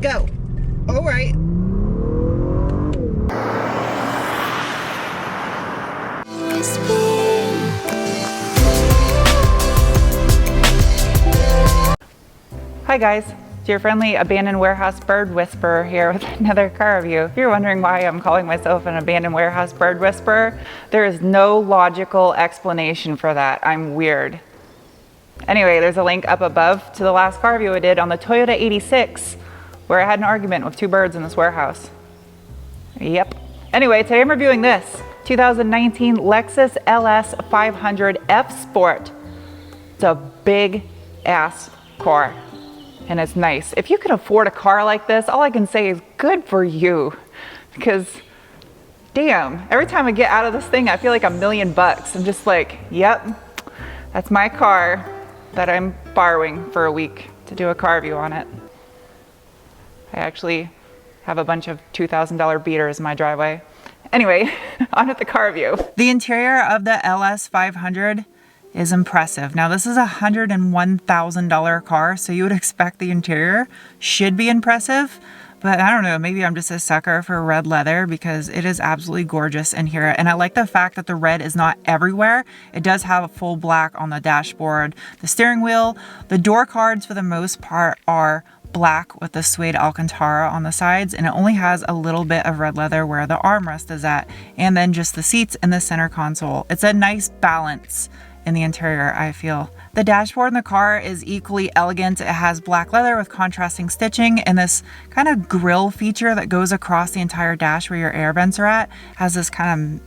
go. All right. Hi guys, it's your friendly abandoned warehouse bird whisperer here with another car review. If you're wondering why I'm calling myself an abandoned warehouse bird whisperer, there is no logical explanation for that. I'm weird. Anyway, there's a link up above to the last car review I did on the Toyota 86, where I had an argument with two birds in this warehouse. Yep. Anyway, today I'm reviewing this 2019 Lexus LS500 F-Sport. It's a big ass car. And it's nice. If you can afford a car like this, all I can say is good for you. Because, damn, every time I get out of this thing, I feel like $1 million. I'm just like, yep, that's my car that I'm borrowing for a week to do a car review on it. I actually have a bunch of $2,000 beaters in my driveway. Anyway, on with the car review. The interior of the LS500 is impressive. Now this is a $101,000 car, so you would expect the interior should be impressive, but I don't know, maybe I'm just a sucker for red leather because it is absolutely gorgeous in here. And I like the fact that the red is not everywhere. It does have a full black on the dashboard, the steering wheel. The door cards for the most part are black with the suede Alcantara on the sides, and it only has a little bit of red leather where the armrest is at, and then just the seats and the center console. It's a nice balance in the interior, I feel. The dashboard in the car is equally elegant. It has black leather with contrasting stitching, and this kind of grille feature that goes across the entire dash where your air vents are at has this kind of,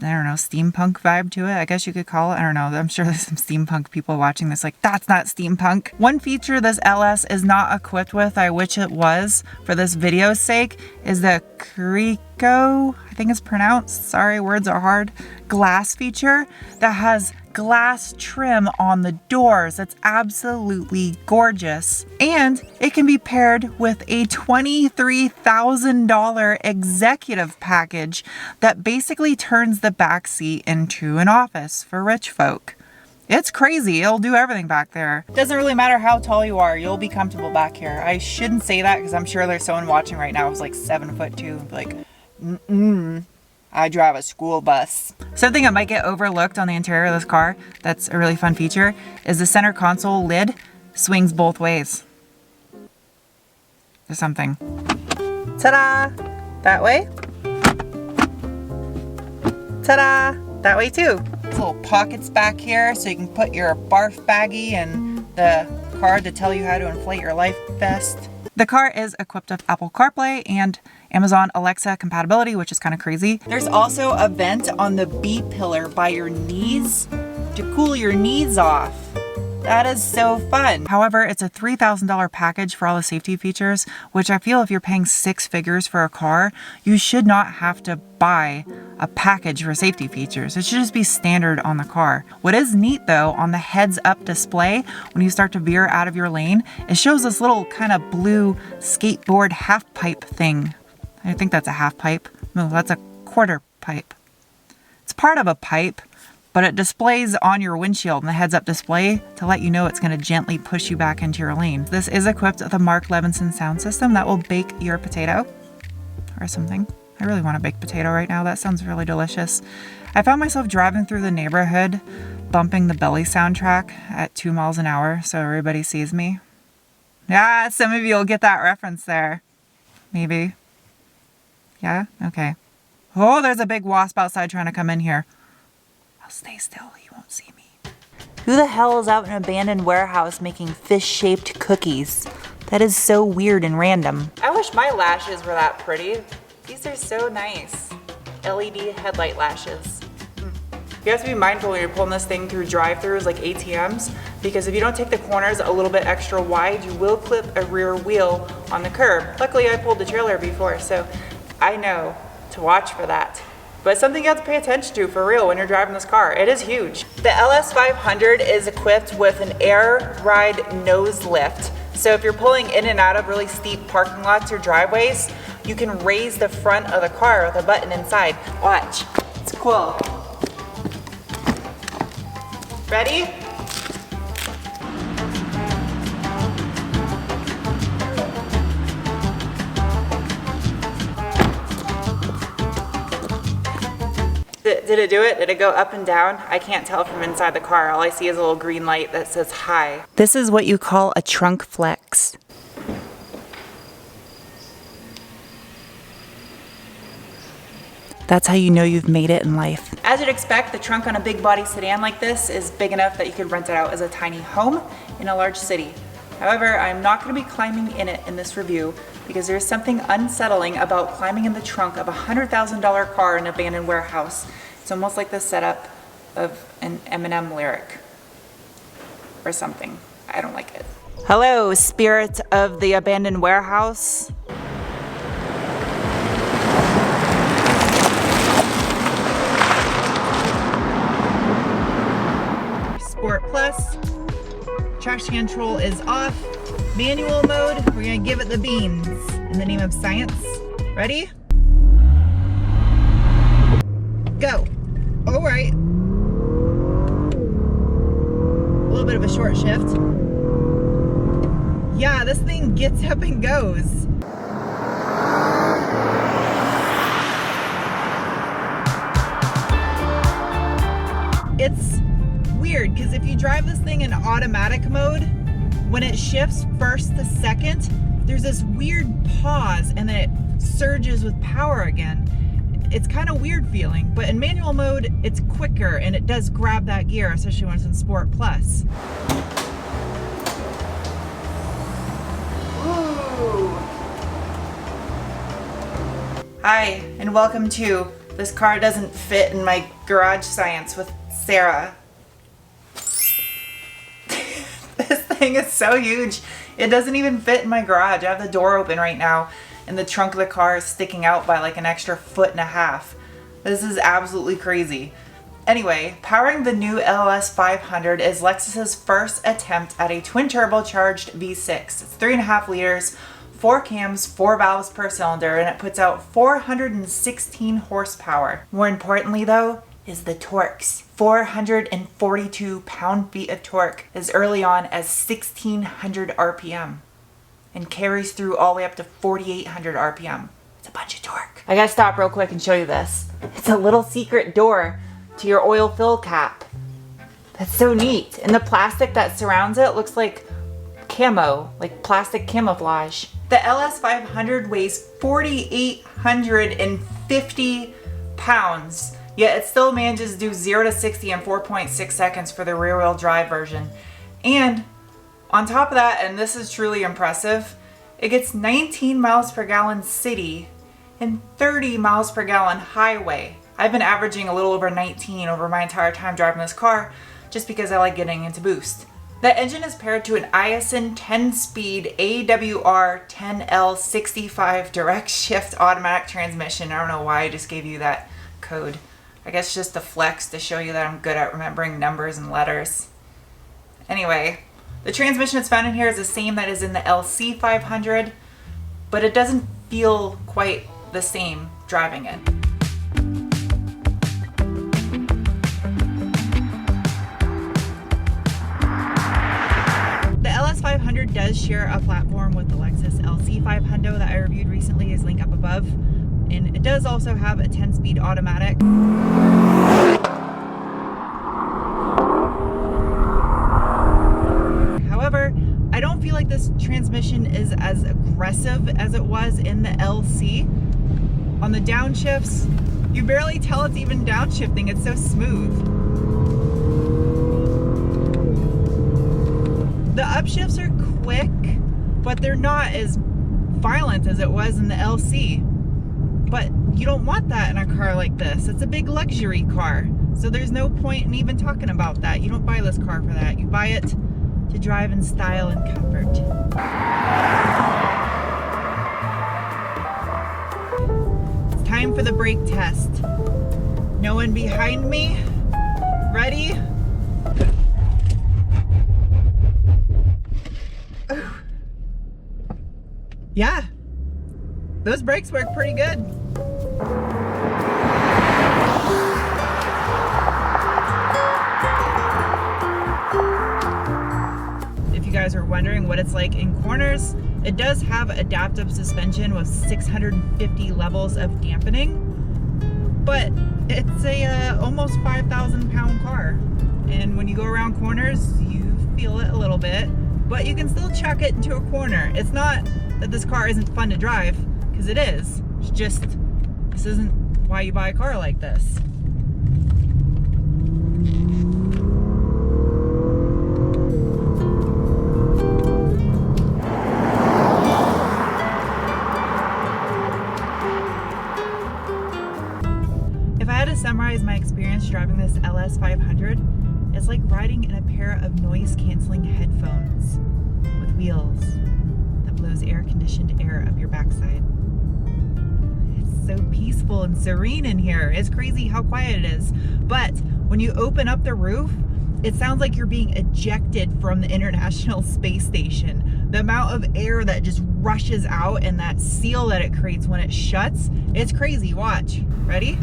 I don't know, steampunk vibe to it, I guess you could call it. I don't know. I'm sure there's some steampunk people watching this like, that's not steampunk. One feature this LS is not equipped with, I wish it was for this video's sake, is the Crico, I think it's pronounced, sorry, words are hard, glass feature that has glass trim on the doors. That's absolutely gorgeous. And it can be paired with a $23,000 executive package that basically turns the back seat into an office for rich folk. It's crazy. It'll do everything back there. Doesn't really matter how tall you are, you'll be comfortable back here. I shouldn't say that because I'm sure there's someone watching right now who's like 7'2" and be like, I drive a school bus. Something that might get overlooked on the interior of this car that's a really fun feature is the center console lid swings both ways. There's something. Ta-da! That way. Ta-da! That way too. There's little pockets back here so you can put your barf baggie and the card to tell you how to inflate your life vest. The car is equipped with Apple CarPlay and Amazon Alexa compatibility, which is kind of crazy. There's also a vent on the B pillar by your knees to cool your knees off. That is so fun. However, it's a $3,000 package for all the safety features, which I feel if you're paying six figures for a car, you should not have to buy a package for safety features. It should just be standard on the car. What is neat though, on the heads-up display, when you start to veer out of your lane, it shows this little kind of blue skateboard half pipe thing. I think that's a half pipe. No, that's a quarter pipe. It's part of a pipe, but it displays on your windshield in the heads-up display to let you know it's going to gently push you back into your lane. This is equipped with a Mark Levinson sound system that will bake your potato or something. I really want a baked potato right now. That sounds really delicious. I found myself driving through the neighborhood bumping the Belly soundtrack at 2 miles an hour so everybody sees me. Yeah, some of you will get that reference there. Maybe. Yeah? Okay. Oh, there's a big wasp outside trying to come in here. I'll stay still. He won't see me. Who the hell is out in an abandoned warehouse making fish-shaped cookies? That is so weird and random. I wish my lashes were that pretty. These are so nice. LED headlight lashes. You have to be mindful when you're pulling this thing through drive-thrus like ATMs, because if you don't take the corners a little bit extra wide, you will clip a rear wheel on the curb. Luckily, I pulled the trailer before, so I know to watch for that. But something you have to pay attention to for real when you're driving this car. It is huge. The LS500 is equipped with an air ride nose lift. So if you're pulling in and out of really steep parking lots or driveways, you can raise the front of the car with a button inside. Watch, it's cool. Ready? Did it do it? Did it go up and down? I can't tell from inside the car. All I see is a little green light that says hi. This is what you call a trunk flex. That's how you know you've made it in life. As you'd expect, the trunk on a big body sedan like this is big enough that you could rent it out as a tiny home in a large city. However, I'm not going to be climbing in it in this review because there's something unsettling about climbing in the trunk of a $100,000 car in an abandoned warehouse. It's almost like the setup of an Eminem lyric or something. I don't like it. Hello, spirit of the abandoned warehouse. Sport Plus. Traction control is off. Manual mode, we're gonna give it the beans in the name of science. Ready? Go. All right. A little bit of a short shift. Yeah, this thing gets up and goes. It's weird because if you drive this thing in automatic mode, when it shifts first to second, there's this weird pause and then it surges with power again. It's kind of weird feeling, but in manual mode, it's quicker and it does grab that gear, especially when it's in Sport Plus. Ooh. Hi, and welcome to This Car Doesn't Fit in My Garage Science with Sarah. This thing is so huge, it doesn't even fit in my garage. I have the door open right now, and the trunk of the car is sticking out by like an extra 1.5 feet. This is absolutely crazy. Anyway, powering the new LS500 is Lexus's first attempt at a twin turbocharged V6. It's 3.5 liters, 4 cams, 4 valves per cylinder, and it puts out 416 horsepower. More importantly though, is the torques. 442 pound-feet of torque as early on as 1600 RPM and carries through all the way up to 4800 RPM. It's a bunch of torque. I gotta stop real quick and show you this. It's a little secret door to your oil fill cap. That's so neat. And the plastic that surrounds it looks like camo, like plastic camouflage. The LS500 weighs 4,850 pounds. Yet it still manages to do 0 to 60 in 4.6 seconds for the rear-wheel drive version. And on top of that, and this is truly impressive, it gets 19 miles per gallon city and 30 miles per gallon highway. I've been averaging a little over 19 over my entire time driving this car just because I like getting into boost. The engine is paired to an Isin 10-speed AWR 10L65 direct shift automatic transmission. I don't know why I just gave you that code. I guess just a flex to show you that I'm good at remembering numbers and letters. Anyway, the transmission that's found in here is the same that is in the LC500, but it doesn't feel quite the same driving it. The LS500 does share a platform with the Lexus LC500 that I reviewed recently, is linked up above. And it does also have a 10-speed automatic. However, I don't feel like this transmission is as aggressive as it was in the LC. On the downshifts, you barely tell it's even downshifting, it's so smooth. The upshifts are quick, but they're not as violent as it was in the LC. But you don't want that in a car like this. It's a big luxury car. So there's no point in even talking about that. You don't buy this car for that. You buy it to drive in style and comfort. It's time for the brake test. No one behind me. Ready? Yeah, those brakes work pretty good. If you guys are wondering what it's like in corners, it does have adaptive suspension with 650 levels of dampening. but it's a almost 5,000 pound car. And when you go around corners, you feel it a little bit, but you can still chuck it into a corner. It's not that this car isn't fun to drive, because it is. It's just, this isn't why you buy a car like this. If I had to summarize my experience driving this LS500, it's like riding in a pair of noise-canceling headphones with wheels that blows air-conditioned air up your backside. It's so peaceful and serene in here. It's crazy how quiet it is. But when you open up the roof, it sounds like you're being ejected from the International Space Station. The amount of air that just rushes out and that seal that it creates when it shuts, it's crazy. Watch. Ready?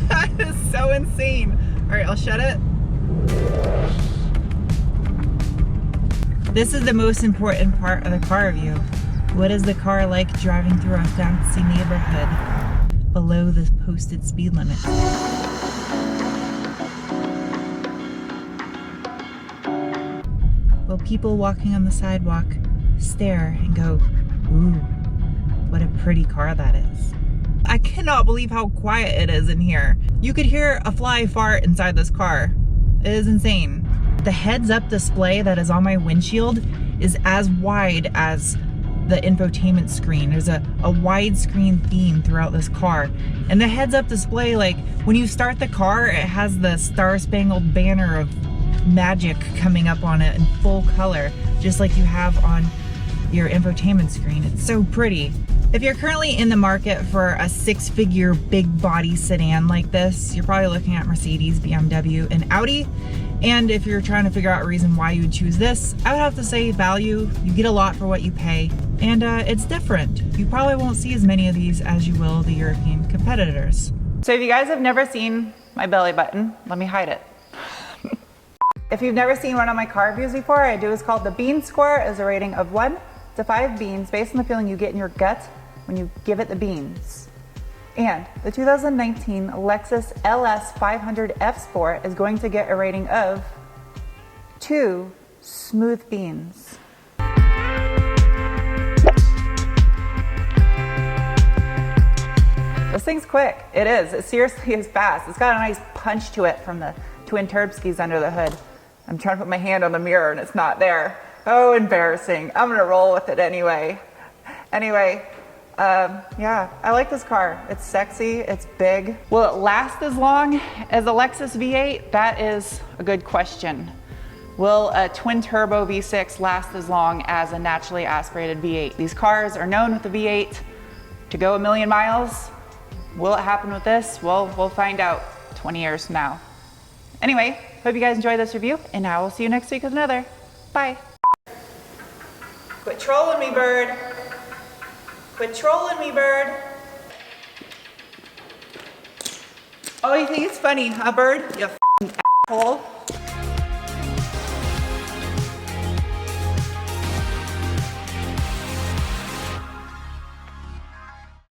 That is so insane. All right, I'll shut it. This is the most important part of the car review. What is the car like driving through a fancy neighborhood below the posted speed limit? Will people walking on the sidewalk stare and go, ooh, what a pretty car that is? I cannot believe how quiet it is in here. You could hear a fly fart inside this car. It is insane. The heads-up display that is on my windshield is as wide as the infotainment screen. There's a widescreen theme throughout this car. And the heads-up display, like when you start the car, it has the Star-Spangled Banner of magic coming up on it in full color, just like you have on your infotainment screen. It's so pretty. If you're currently in the market for a 6-figure big body sedan like this, you're probably looking at Mercedes, BMW, and Audi. And if you're trying to figure out a reason why you would choose this, I would have to say value. You get a lot for what you pay, and it's different. You probably won't see as many of these as you will the European competitors. So if you guys have never seen my belly button, let me hide it. If you've never seen one of my car reviews before, I do is called the Bean Score. Is a rating of 1 to 5 beans based on the feeling you get in your gut when you give it the beans. And the 2019 Lexus LS500 F-Sport is going to get a rating of 2 smooth beans. This thing's quick. It is. It seriously is fast. It's got a nice punch to it from the twin turbskis under the hood. I'm trying to put my hand on the mirror and it's not there. Oh, embarrassing. I'm gonna roll with it anyway. Yeah, I like this car. It's sexy, it's big. Will it last as long as a Lexus V8? That is a good question. Will a twin turbo V6 last as long as a naturally aspirated V8? These cars are known with the V8 to go a million miles. Will it happen with this? Well, we'll find out 20 years from now. Anyway, hope you guys enjoyed this review, and I will see you next week with another. Bye. Quit trolling me, bird. Quit trolling me, bird. Oh, you think it's funny, huh, bird? You f***ing asshole.